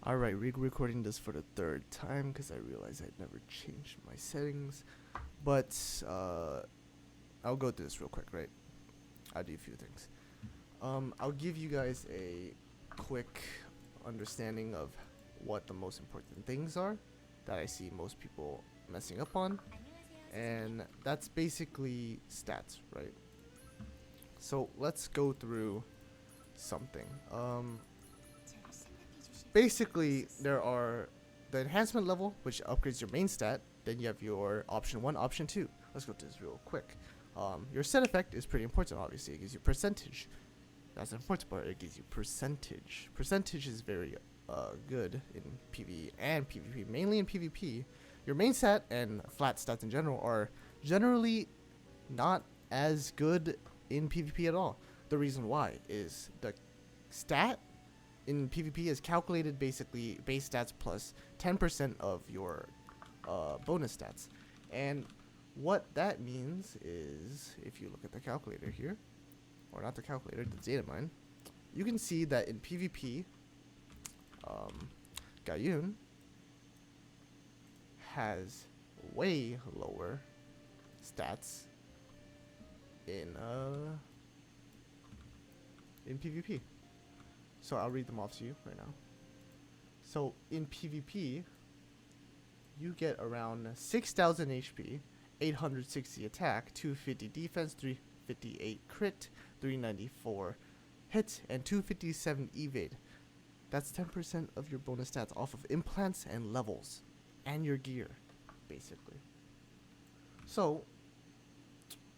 Alright, recording this for the third time because I realized I'd never changed my settings. But I'll go through this real quick, right? I'll do a few things. I'll give you guys a quick understanding of what the most important things are that I see most people messing up on. And that's basically stats, right? So let's go through something. Basically, there are the enhancement level, which upgrades your main stat. Then you have your option 1, option 2. Let's go through this real quick. Your set effect is pretty important, obviously. It gives you percentage. That's the important part. It gives you percentage. Percentage is very good in PvE and PvP. Mainly in PvP. Your main stat and flat stats in general are generally not as good in PvP at all. The reason why is the stat in PvP is calculated basically base stats plus 10% of your bonus stats. And what that means is, if you look at the calculator here, or not the calculator, the data mine, you can see that in PvP, Gayun has way lower stats in PvP. So I'll read them off to you right now. So in PvP, you get around 6,000 HP, 860 attack, 250 defense, 358 crit, 394 hit, and 257 evade. That's 10% of your bonus stats off of implants and levels, and your gear, basically. So,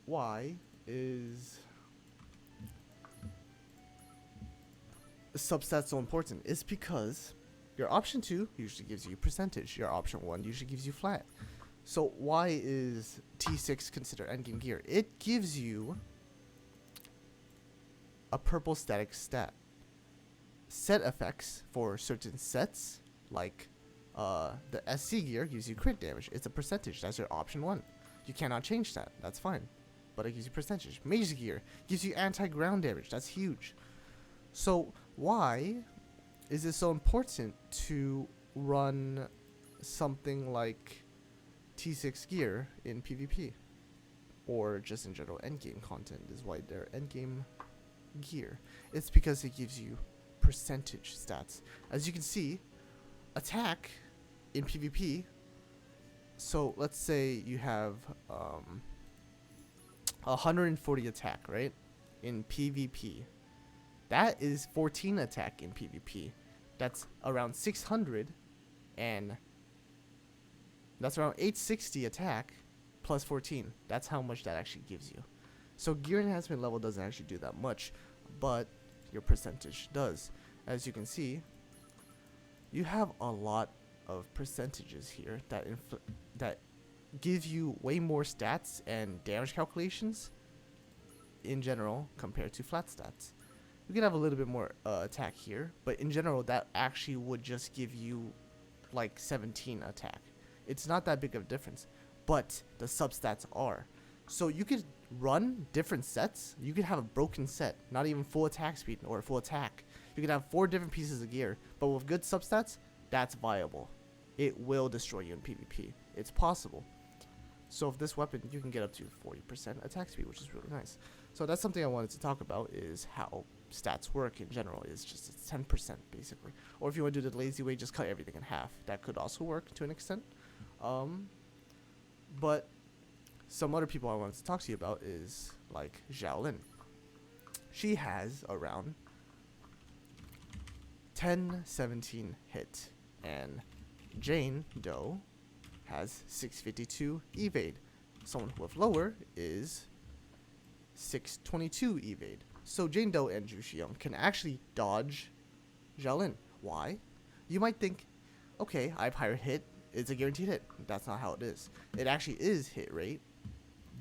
why is substats so important? Is because your option 2 usually gives you percentage, your option 1 usually gives you flat. So why is T6 considered endgame gear? It gives you a purple static stat. Set effects for certain sets, like the SC gear gives you crit damage. It's a percentage. That's your option 1. You cannot change that. That's fine. But it gives you percentage. Mage gear gives you anti-ground damage. That's huge. So why is it so important to run something like T6 gear in PvP? Or just in general endgame content is why they're endgame gear. It's because it gives you percentage stats. As you can see, attack in PvP, so let's say you have 140 attack, right? In PvP. That is 14 attack in PvP. That's around 600, and that's around 860 attack plus 14. That's how much that actually gives you. So gear enhancement level doesn't actually do that much, but your percentage does. As you can see, you have a lot of percentages here that give you way more stats and damage calculations in general compared to flat stats. You can have a little bit more attack here, but in general, that actually would just give you like 17 attack. It's not that big of a difference, but the substats are. So you could run different sets. You could have a broken set, not even full attack speed or full attack. You could have 4 different pieces of gear, but with good substats, that's viable. It will destroy you in PvP. It's possible. So with this weapon, you can get up to 40% attack speed, which is really nice. So that's something I wanted to talk about, is how stats work in general. It's just it's 10% basically. Or if you want to do the lazy way, just cut everything in half. That could also work to an extent. But some other people I wanted to talk to you about is like Xiaolin. She has around 1017 hit, and Jane Doe has 652 evade. Someone with lower is 622 evade. So Jane Doe and Zhu Xiong can actually dodge Xiaolin. Why? You might think, okay, I have higher hit, it's a guaranteed hit. That's not how it is. It actually is hit rate,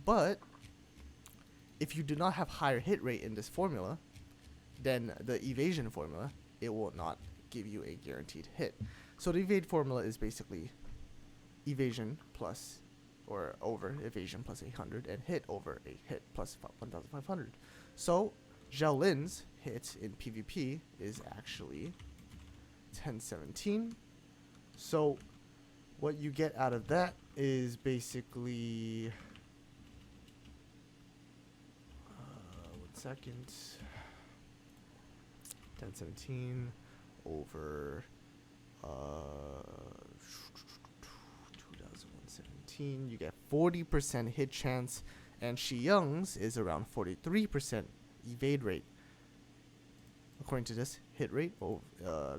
but if you do not have higher hit rate in this formula, then the evasion formula, it will not give you a guaranteed hit. So the evade formula is basically evasion plus or over evasion plus 800 and hit over a hit plus 1500. So Xiaolin's hit in PvP is actually 1017. So what you get out of that is basically 1 second, 1017 over 2017. You get 40% hit chance, and Shi Young's is around 43% evade rate. According to this, hit rate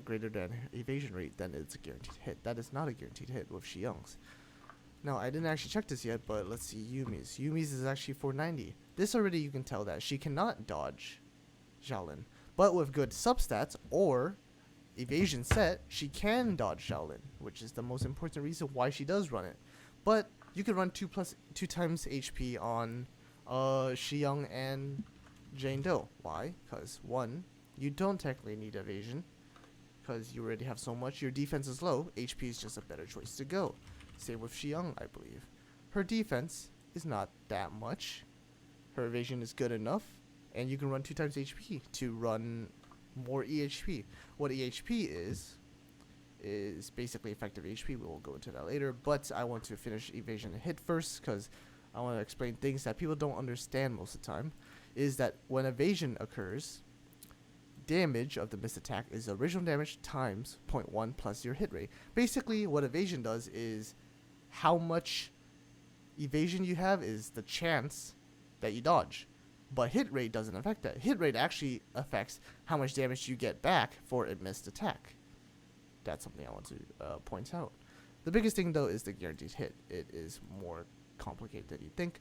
greater than evasion rate, then it's a guaranteed hit. That is not a guaranteed hit with Shi Young's. Now, I didn't actually check this yet, but let's see Yumi's. Yumi's is actually 490. This already you can tell that she cannot dodge Xiaolin. But with good substats or evasion set, she can dodge Xiaolin, which is the most important reason why she does run it. But you can run 2 times HP on Shi Young and Jane Doe. Why? Because 1, you don't technically need evasion, because you already have so much. Your defense is low. HP is just a better choice to go. Same with Shi Young, I believe. Her defense is not that much. Her evasion is good enough, and you can run 2 times HP to run more EHP. What EHP is basically effective HP. We will go into that later, but I want to finish evasion and hit first, because I want to explain things that people don't understand most of the time. Is that when evasion occurs, damage of the missed attack is original damage times 0.1 plus your hit rate. Basically, what evasion does is how much evasion you have is the chance that you dodge. But hit rate doesn't affect that. Hit rate actually affects how much damage you get back for a missed attack. That's something I want to point out. The biggest thing, though, is the guaranteed hit. It is more complicated than you think.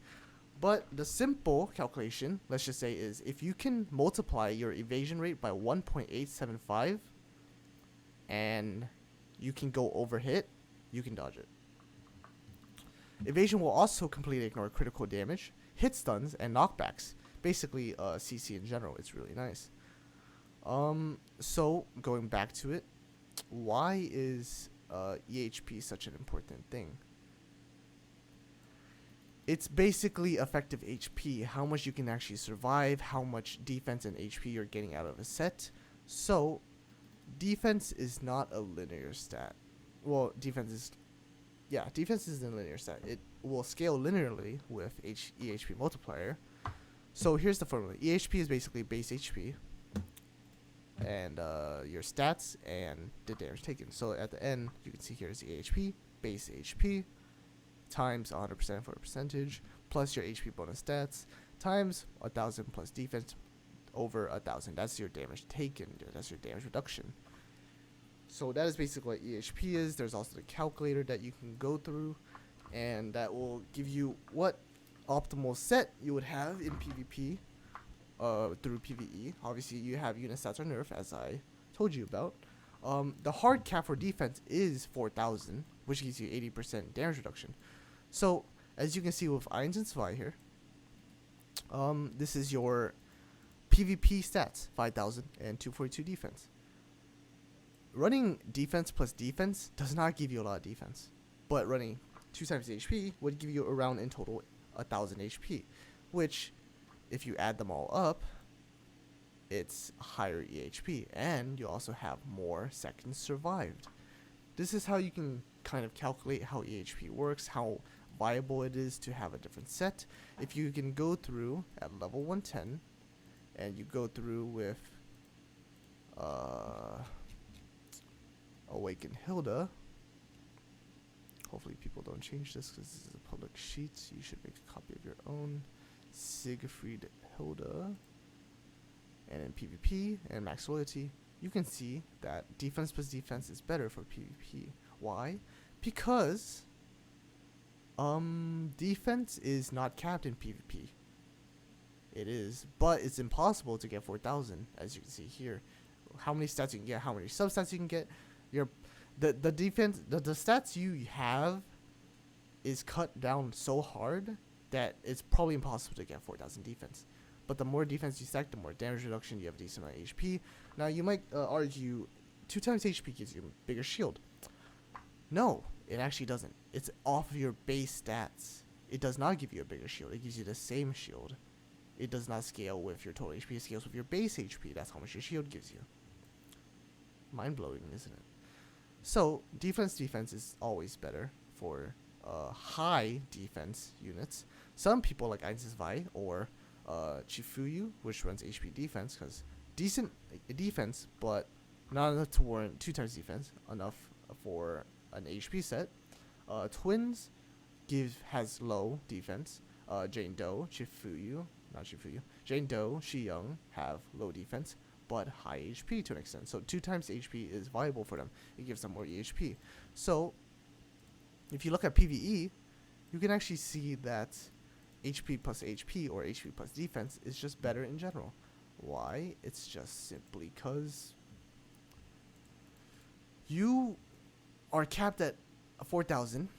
But the simple calculation, let's just say, is if you can multiply your evasion rate by 1.875 and you can go over hit, you can dodge it. Evasion will also completely ignore critical damage, hit stuns, and knockbacks. Basically, CC in general, it's really nice. So, going back to it, why is EHP such an important thing? It's basically effective HP, how much you can actually survive, how much defense and HP you're getting out of a set. So, defense is not a linear stat. Well, defense is a linear stat. It will scale linearly with EHP multiplier. So, here's the formula. EHP is basically base HP and your stats and the damage taken. So, at the end, you can see here is EHP, base HP, times 100% for a percentage, plus your HP bonus stats, times 1,000 plus defense over 1,000. That's your damage taken. That's your damage reduction. So that is basically what EHP is. There's also the calculator that you can go through, and that will give you what optimal set you would have in PvP through PvE. Obviously, you have unit stats are nerf, as I told you about. The hard cap for defense is 4,000, which gives you 80% damage reduction. So, as you can see with Irons and Svi here, this is your PvP stats, 5,000 and 242 defense. Running defense plus defense does not give you a lot of defense, but running 2 times HP would give you around in total 1,000 HP, which, if you add them all up, it's higher EHP, and you also have more seconds survived. This is how you can kind of calculate how EHP works, how viable it is to have a different set. If you can go through at level 110, and you go through with Awaken Hilda. Hopefully people don't change this, because this is a public sheet. You should make a copy of your own. Siegfried Hilda. And in PvP and max loyalty, you can see that defense plus defense is better for PvP. Why? Because defense is not capped in PvP. It is, but it's impossible to get 4,000, as you can see here. How many stats you can get, how many substats you can get. The defense, the stats you have is cut down so hard that it's probably impossible to get 4,000 defense. But the more defense you stack, the more damage reduction. You have a decent amount of HP. Now, you might argue 2 times HP gives you a bigger shield. No, it actually doesn't. It's off of your base stats. It does not give you a bigger shield. It gives you the same shield. It does not scale with your total HP. It scales with your base HP. That's how much your shield gives you. mind-blowing, isn't it? So defense is always better for high defense units. Some people like Einsis Vi or Chifuyu, which runs HP defense, because decent defense, but not enough to warrant 2 times defense, enough for an HP set. Twins has low defense. Jane Doe, Jane Doe, Young have low defense, but high HP to an extent. So 2 times HP is viable for them. It gives them more EHP. So if you look at PvE, you can actually see that HP plus HP or HP plus defense is just better in general. Why? It's just simply because you are capped at 4,000.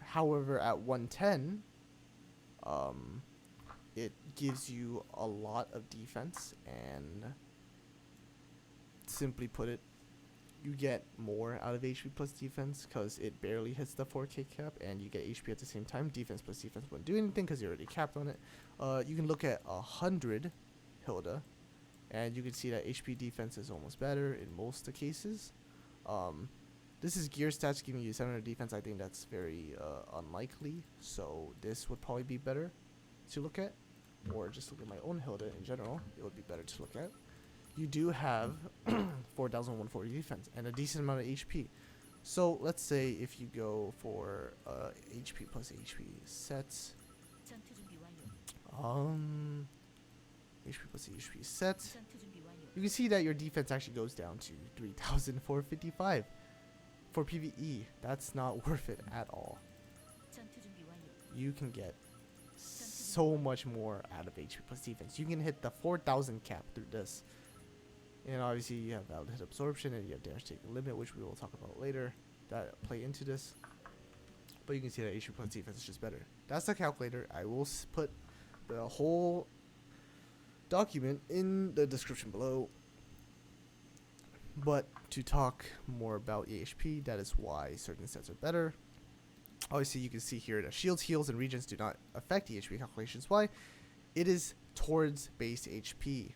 However, at 110, it gives you a lot of defense, and simply put it, you get more out of HP plus defense because it barely hits the 4K cap, and you get HP at the same time. Defense plus defense wouldn't do anything because you're already capped on it. You can look at 100 Hilda, and you can see that HP defense is almost better in most of the cases. This is gear stats giving you 700 defense. I think that's very unlikely, so this would probably be better to look at, or just look at my own Hilda in general. It would be better to look at. You do have 4,140 defense and a decent amount of HP. So let's say if you go for HP plus HP sets, HP plus HP sets, you can see that your defense actually goes down to 3,455 for PvE. That's not worth it at all. You can get so much more out of HP plus defense. You can hit the 4,000 cap through this. And obviously you have valid hit absorption and you have damage taking limit, which we will talk about later, that play into this. But you can see that HP plus defense is just better. That's the calculator. I will put the whole document in the description below. But to talk more about EHP, that is why certain sets are better. Obviously you can see here that shields, heals, and regions do not affect EHP calculations. Why? It is towards base HP.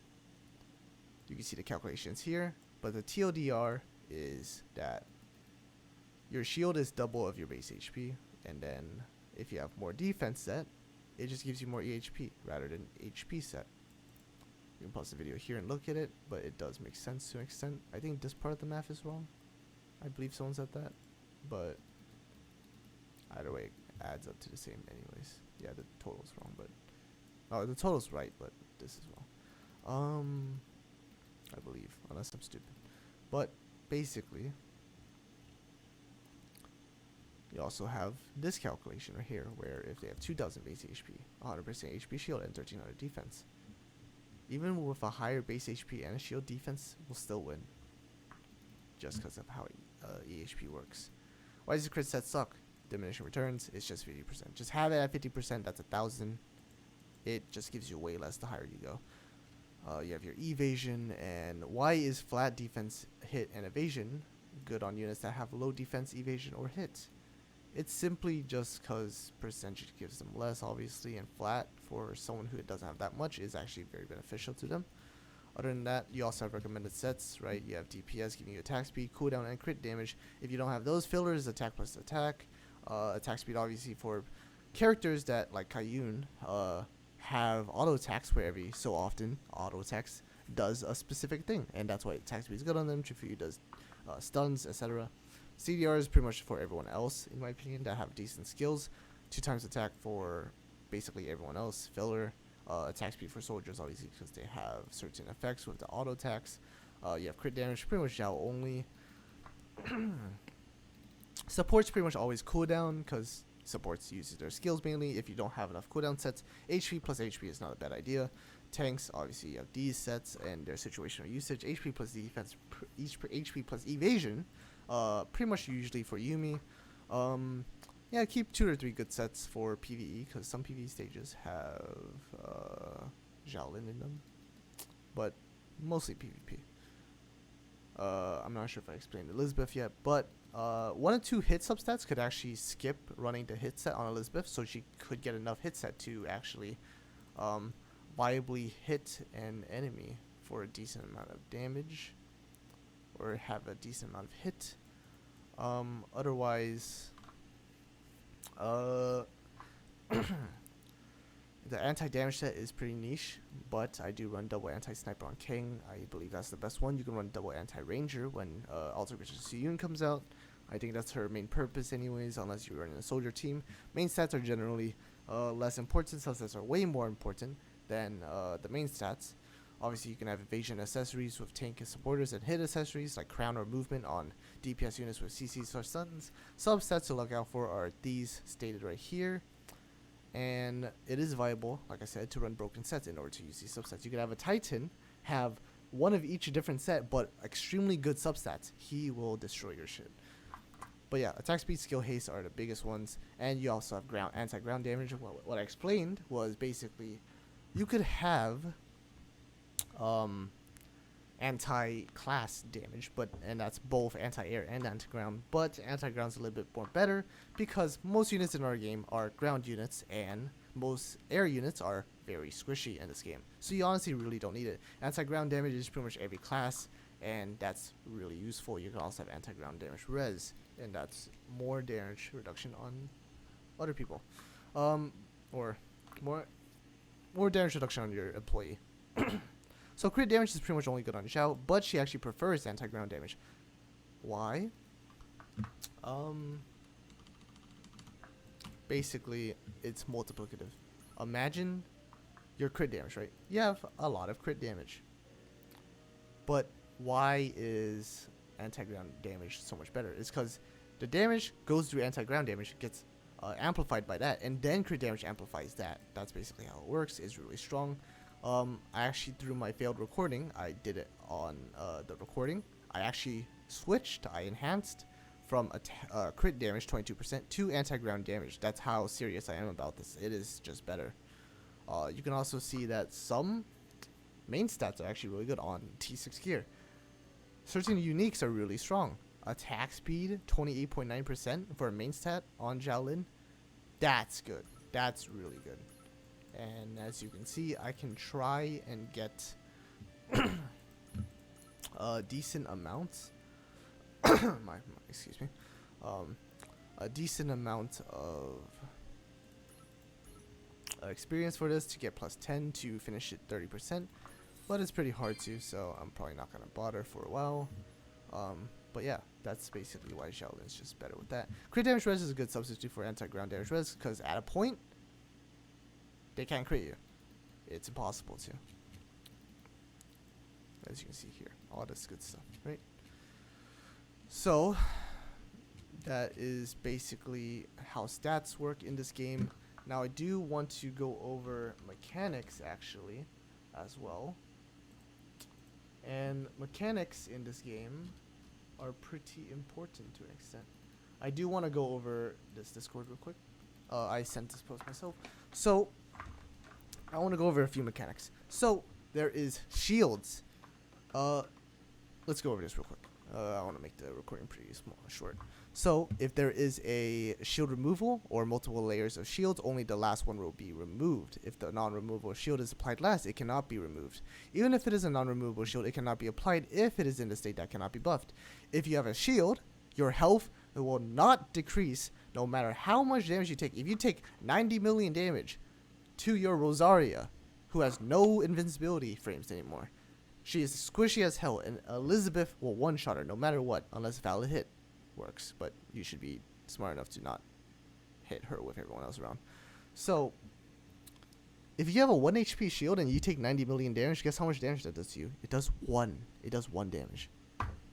You can see the calculations here, but the TLDR is that your shield is double of your base HP, and then if you have more defense set, it just gives you more EHP rather than HP set. You can pause the video here and look at it, but it does make sense to an extent. I think this part of the math is wrong. I believe someone said that, but either way, it adds up to the same anyways. Yeah, the total's wrong, but the total's right, but this is wrong. I believe, unless I'm stupid. But basically, you also have this calculation right here, where if they have 2,000 base HP, 100% HP shield, and 1,300 defense, even with a higher base HP and a shield, defense will still win, just because of how EHP works. Why does the crit set suck? Diminishing returns, it's just 50%. Just have it at 50%, that's 1,000. It just gives you way less the higher you go. You have your evasion, and why is flat defense, hit, and evasion good on units that have low defense, evasion, or hit? It's simply just because percentage gives them less, obviously, and flat for someone who doesn't have that much is actually very beneficial to them. Other than that, you also have recommended sets, right? You have DPS giving you attack speed, cooldown, and crit damage. If you don't have those fillers, attack plus attack. Attack speed, obviously, for characters that, like Kayun, have auto attacks where every so often auto attacks does a specific thing, and that's why attack speed is good on them. Chifuyu does stuns, etc. CDR is pretty much for everyone else, in my opinion, that have decent skills. 2 times attack for basically everyone else. Filler, attack speed for soldiers, obviously, because they have certain effects with the auto attacks. You have crit damage, pretty much Zhao only. Support's pretty much always cooldown, because supports uses their skills mainly. If you don't have enough cooldown sets, HP plus HP is not a bad idea. Tanks, obviously, you have these sets and their situational usage. HP plus defense, HP plus evasion, pretty much usually for Yumi. Yeah, keep 2 or 3 good sets for PvE, because some PvE stages have Shaolin in them, but mostly PvP. I'm not sure if I explained Elizabeth yet, but 1 or 2 hit substats could actually skip running the hit set on Elizabeth, so she could get enough hit set to actually viably hit an enemy for a decent amount of damage. or have a decent amount of hit. Otherwise, the anti-damage set is pretty niche, but I do run double anti-sniper on King. I believe that's the best one. You can run double anti-ranger when Alter Vision Suyun comes out. I think that's her main purpose anyways, unless you're running a soldier team. Main stats are generally less important. Subsets are way more important than the main stats. Obviously, you can have evasion accessories with tank and supporters, and hit accessories like crown or movement on DPS units with CCs or stuns. Substats to look out for are these stated right here. And it is viable, like I said, to run broken sets in order to use these subsets. You could have a Titan have one of each different set, but extremely good substats. He will destroy your shit. But yeah, attack speed, skill, haste are the biggest ones. And you also have ground anti-ground damage. What I explained was basically you could have anti-class damage, and that's both anti-air and anti-ground, but anti-ground's a little bit more better because most units in our game are ground units and most air units are very squishy in this game, so you honestly really don't need it. Anti-ground damage is pretty much every class, and that's really useful. You can also have anti-ground damage res, and that's more damage reduction on other people, or more damage reduction on your employee. So crit damage is pretty much only good on Xiao, but she actually prefers anti-ground damage. Why? Basically, it's multiplicative. Imagine your crit damage, right? You have a lot of crit damage. But why is anti-ground damage so much better? It's because the damage goes through anti-ground damage, gets amplified by that, and then crit damage amplifies that. That's basically how it works. It's really strong. I actually, through my failed recording, I did it on the recording. I actually switched, I enhanced from crit damage 22% to anti-ground damage. That's how serious I am about this. It is just better. You can also see that some main stats are actually really good on T6 gear. Certain uniques are really strong. Attack speed 28.9% for a main stat on Xiaolin. That's good. That's really good. And as you can see, I can try and get a decent amount. Excuse me. A decent amount of experience for this to get plus 10 to finish it 30%. But it's pretty hard to, so I'm probably not going to bother for a while. But yeah, that's basically why Xiaolin's just better with that. Crit damage res is a good substitute for anti-ground damage res, because at a point, they can't crit you. It's impossible to. As you can see here. All this good stuff, right? So, that is basically how stats work in this game. Now, I do want to go over mechanics, actually, as well. And mechanics in this game are pretty important to an extent. I do want to go over this Discord real quick. I sent this post myself. So, I want to go over a few mechanics. So, there is shields. Let's go over this real quick. I want to make the recording pretty short. So, if there is a shield removal or multiple layers of shields, only the last one will be removed. If the non-removable shield is applied last, it cannot be removed. Even if it is a non-removable shield, it cannot be applied if it is in the state that cannot be buffed. If you have a shield, your health will not decrease no matter how much damage you take. If you take 90 million damage to your Rosaria, who has no invincibility frames anymore, she is squishy as hell, and Elizabeth will one-shot her no matter what, unless valid hit works. But you should be smart enough to not hit her with everyone else around. So, if you have a 1 HP shield and you take 90 million damage, guess how much damage that does to you? It does 1. It does 1 damage.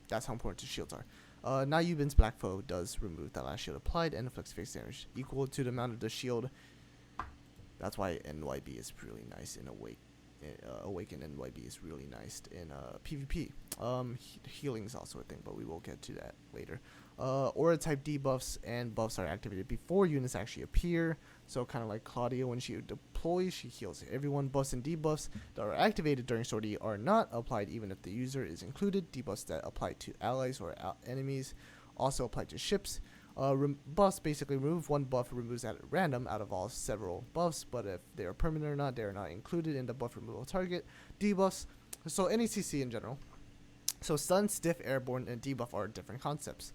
That's how important shields are. Now Yubin's Black Foe does remove that last shield applied and inflicts fixed damage equal to the amount of the shield. That's why NYB is really nice in Awaken NYB is really nice in PvP. Healing is also a thing, but we will get to that later. Aura type debuffs and buffs are activated before units actually appear. So kind of like Claudia, when she deploys, she heals everyone. Buffs and debuffs that are activated during sortie are not applied even if the user is included. Debuffs that apply to allies or enemies also apply to ships. Buffs basically remove one buff, removes at random out of all several buffs, but if they are permanent or not, they are not included in the buff removal target. Debuffs, so any CC in general. So stun, stiff, airborne, and debuff are different concepts.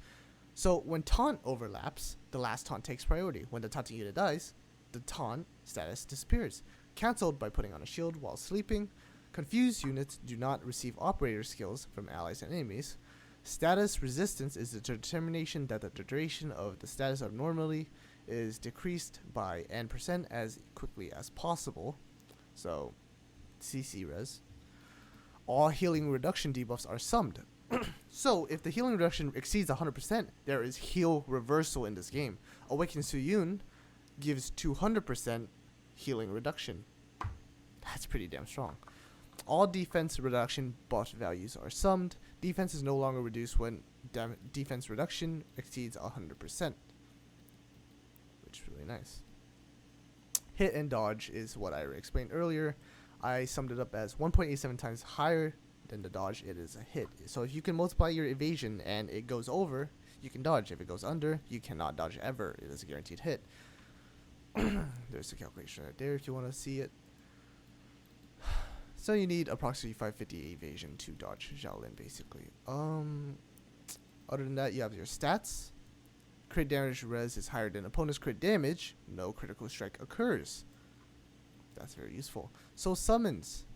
So when taunt overlaps, the last taunt takes priority. When the taunting unit dies, the taunt status disappears. Cancelled by putting on a shield while sleeping. Confused units do not receive operator skills from allies and enemies. Status resistance is the determination that the duration of the status abnormality is decreased by n% as quickly as possible. So, CC res. All healing reduction debuffs are summed. So, if the healing reduction exceeds 100%, there is heal reversal in this game. Awakened Suyun gives 200% healing reduction. That's pretty damn strong. All defense reduction buff values are summed. Defense is no longer reduced when defense reduction exceeds 100%, which is really nice. Hit and dodge is what I explained earlier. I summed it up as 1.87 times higher than the dodge. It is a hit. So if you can multiply your evasion and it goes over, you can dodge. If it goes under, you cannot dodge ever. It is a guaranteed hit. There's the calculation right there if you want to see it. So you need approximately 550 evasion to dodge Shaolin, basically. Other than that, you have your stats. Crit damage res is higher than opponent's crit damage. No critical strike occurs. That's very useful. So summons.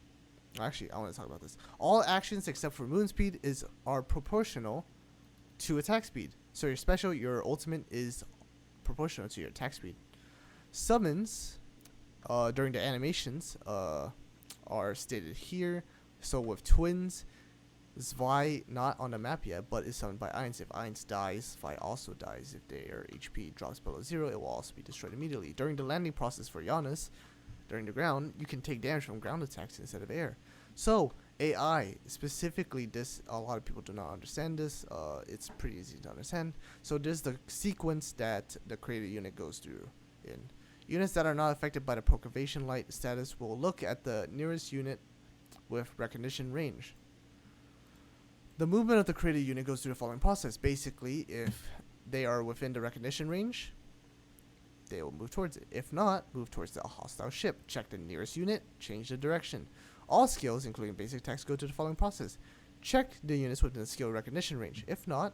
Actually, I want to talk about this. All actions except for moon speed are proportional to attack speed. So your special, your ultimate is proportional to your attack speed. Summons during the animations are stated here. So with twins, Zwei not on the map yet, but is summoned by Eins. If Eins dies, Zwei also dies. If their HP drops below 0, it will also be destroyed immediately. During the landing process for Giannis, during the ground, you can take damage from ground attacks instead of air. So AI, specifically this, a lot of people do not understand this. It's pretty easy to understand. So there's the sequence that the created unit goes through in. Units that are not affected by the proclamation light status will look at the nearest unit with recognition range. The movement of the created unit goes through the following process. Basically, if they are within the recognition range, they will move towards it. If not, move towards the hostile ship. Check the nearest unit, change the direction. All skills, including basic attacks, go to the following process. Check the units within the skill recognition range. If not,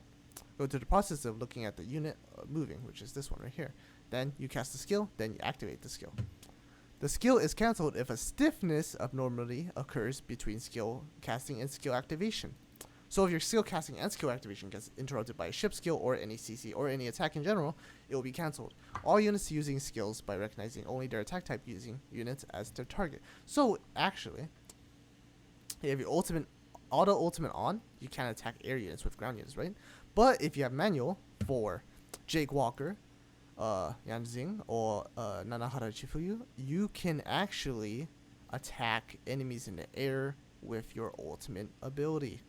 go to the process of looking at the unit moving, which is this one right here. Then you cast the skill, then you activate the skill. The skill is cancelled if a stiffness abnormality occurs between skill casting and skill activation. So if your skill casting and skill activation gets interrupted by a ship skill or any CC or any attack in general, it will be cancelled. All units using skills by recognizing only their attack type using units as their target. So actually, if your auto ultimate on, you can attack air units with ground units, right? But if you have manual for Jake Walker, Yanzing, or Nanahara Chifuyu, you can actually attack enemies in the air with your ultimate ability,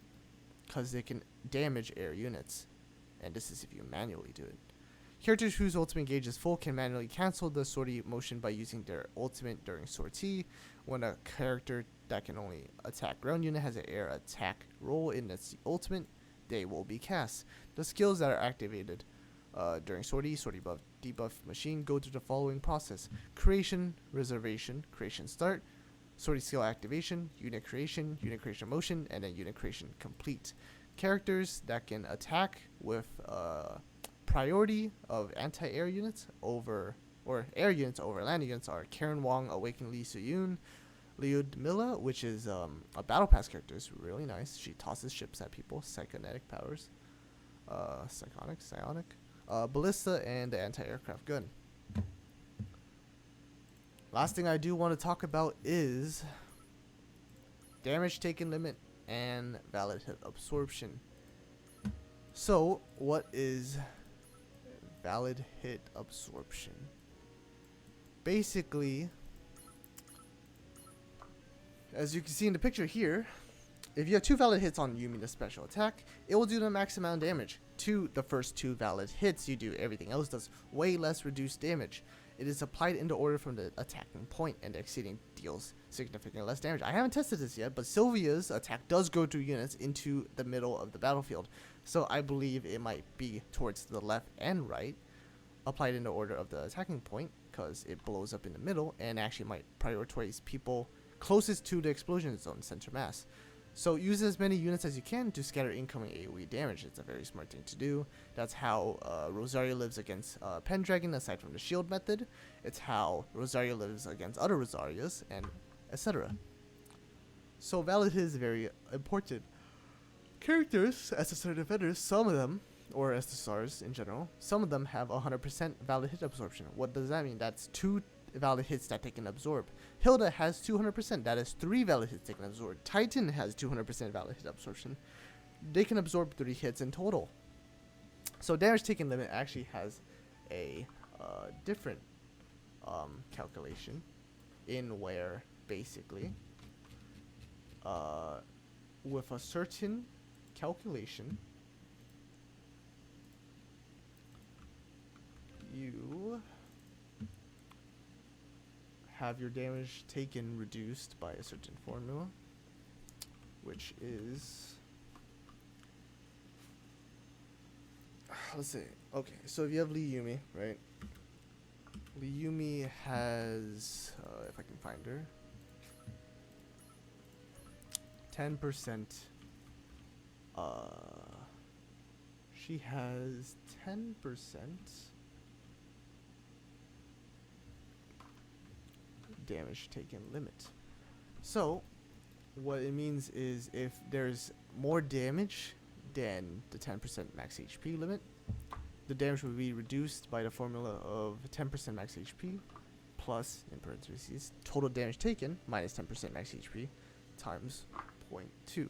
because they can damage air units, and this is if you manually do it. Characters whose ultimate gauge is full can manually cancel the sortie motion by using their ultimate during sortie. When a character that can only attack ground unit has an air attack roll in its ultimate, they will be cast. The skills that are activated during sortie buff, debuff machine go through the following process: creation, reservation, creation start, sortie skill activation, unit creation motion, and then unit creation complete. Characters that can attack with priority of anti-air units over, or air units over land units, are Karen Wong, Awakened Lee Soo-yoon, Lyudmila, which is a battle pass character. It's really nice. She tosses ships at people, psychonetic powers, psionic, ballista, and the anti-aircraft gun. Last thing I do want to talk about is damage taken limit and valid hit absorption. So, what is valid hit absorption? Basically, as you can see in the picture here, if you have 2 valid hits on Yumina's special attack, it will do the max amount of damage. To the first 2 valid hits you do, everything else does way less reduced damage. It is applied in the order from the attacking point, and exceeding deals significantly less damage. I haven't tested this yet, but Sylvia's attack does go through units into the middle of the battlefield. So I believe it might be towards the left and right, applied in the order of the attacking point, because it blows up in the middle and actually might prioritize people closest to the explosion zone center mass. So use as many units as you can to scatter incoming AoE damage. It's a very smart thing to do. That's how Rosario lives against Pendragon, aside from the shield method. It's how Rosario lives against other Rosarios, and etc. So valid hit is very important. Characters, SSR defenders, some of them, or SSRs in general, some of them have 100% valid hit absorption. What does that mean? That's 2 valid hits that they can absorb. Hilda has 200%. That is 3 valid hits they can absorb. Titan has 200% valid hit absorption. They can absorb 3 hits in total. So damage taken limit actually has a different calculation, in where basically with a certain calculation you have your damage taken reduced by a certain formula, which is, let's see, okay, so if you have Lee Yumi, right? Lee Yumi has, if I can find her, 10%, she has 10% damage taken limit. So what it means is if there's more damage than the 10% max HP limit, the damage will be reduced by the formula of 10% max HP plus, in parentheses, total damage taken minus 10% max HP times 0.2.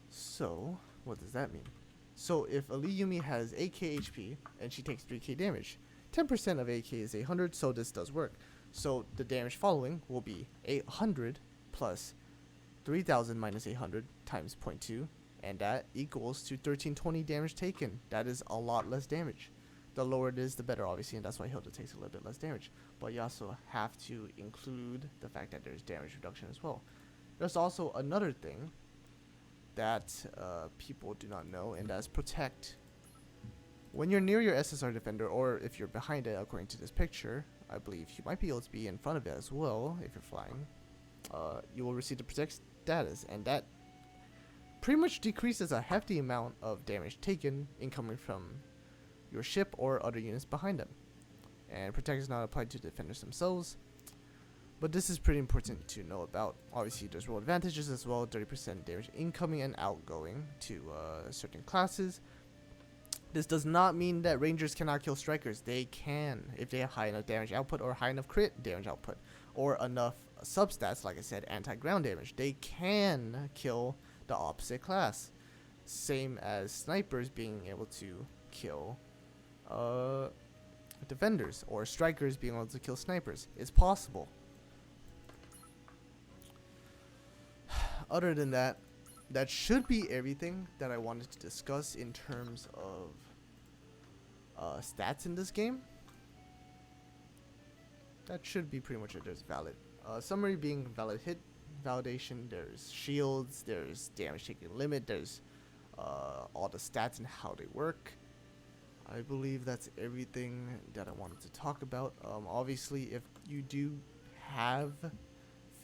So what does that mean? So if a Lee Yumi has 8k HP and she takes 3k damage, 10% of 8k is 800, so this does work. So the damage following will be 800 plus 3000 minus 800 times 0.2, and that equals to 1320 damage taken. That is a lot less damage. The lower it is, the better, obviously, and that's why Hilda takes a little bit less damage. But you also have to include the fact that there's damage reduction as well. There's also another thing that people do not know, and that's protect. When you're near your SSR defender, or if you're behind it, according to this picture, I believe you might be able to be in front of it as well if you're flying, you will receive the protect status, and that pretty much decreases a hefty amount of damage taken incoming from your ship or other units behind them. And protect is not applied to defenders themselves, but this is pretty important to know about. Obviously there's role advantages as well, 30% damage incoming and outgoing to certain classes. This does not mean that rangers cannot kill strikers. They can, if they have high enough damage output or high enough crit damage output, or enough substats, like I said, anti-ground damage. They can kill the opposite class. Same as snipers being able to kill defenders, or strikers being able to kill snipers. It's possible. Other than that, that should be everything that I wanted to discuss in terms of stats in this game. That should be pretty much it. There's valid summary being valid hit validation, there's shields, there's damage taken limit, there's all the stats and how they work. I believe that's everything that I wanted to talk about. Obviously, if you do have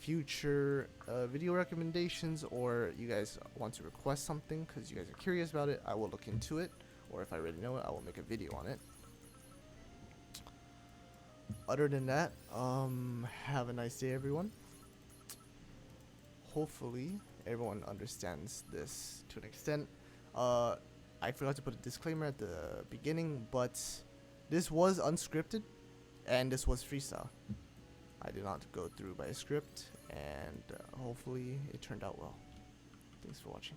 future video recommendations, or you guys want to request something because you guys are curious about it, I will look into it, or if I already know it, I will make a video on it. Other than that, have a nice day, everyone. Hopefully everyone understands this to an extent. I forgot to put a disclaimer at the beginning, but this was unscripted and this was freestyle. I did not go through by a script, and hopefully it turned out well. Thanks for watching.